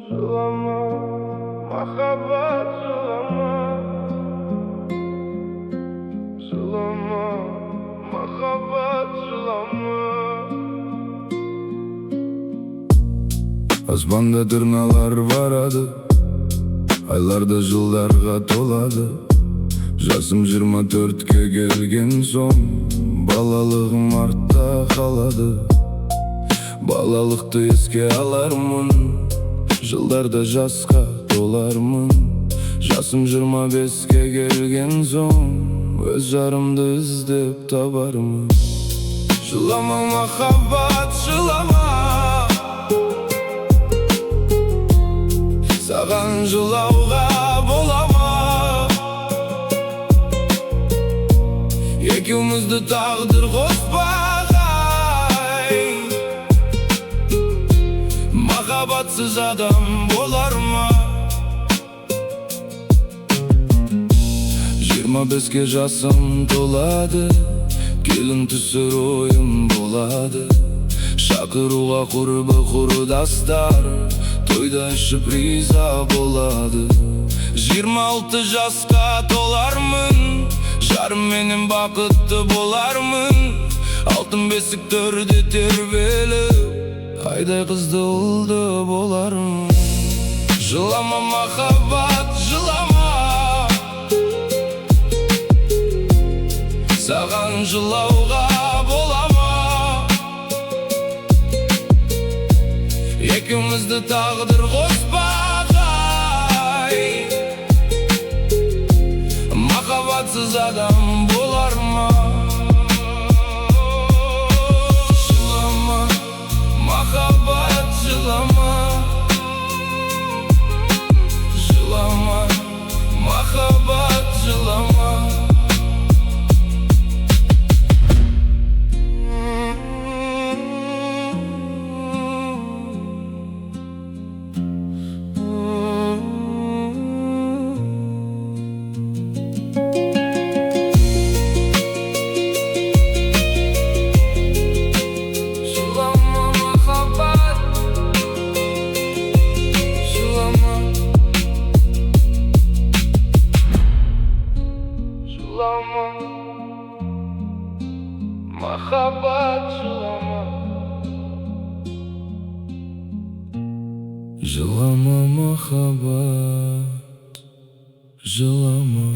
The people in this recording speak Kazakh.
Жылама, махаббат, жылама. Жылама, махаббат, жылама. Аспанда тырналар барады, айларда жылдарға толады. Жасым 24-ке келген соң, балалығым артта қалады. Балалықты еске алармын, жылдарда жасқа толармын. Жасым 25-ке келген соң, өз жарымды іздеп табармын. Жылама, махаббат, жылама. Саған жылауға бола ма? Екеумізді тағдыр қоспағай. Махаббатсыз адам болар ма? 25-ке жасым толады, келін түсір ойым болады. Шақыруға құрбы құрдастар, тойда ішіп риза болады. 26 жасқа толармын, жарымменен бақытты болармын. Алтын бесік төрде тербеліп, айдай қызды ұлды болармын. Жылама, махаббат, жылама. Саған жылауға бола ма? Екеумізді тағдыр қоспағай. Махаббатсыз адам болар ма? Жылама, махаббат, жылама. Жылама, махаббат, жылама. Жылама, махаббат, жылама. Жылама, махаббат, жылама.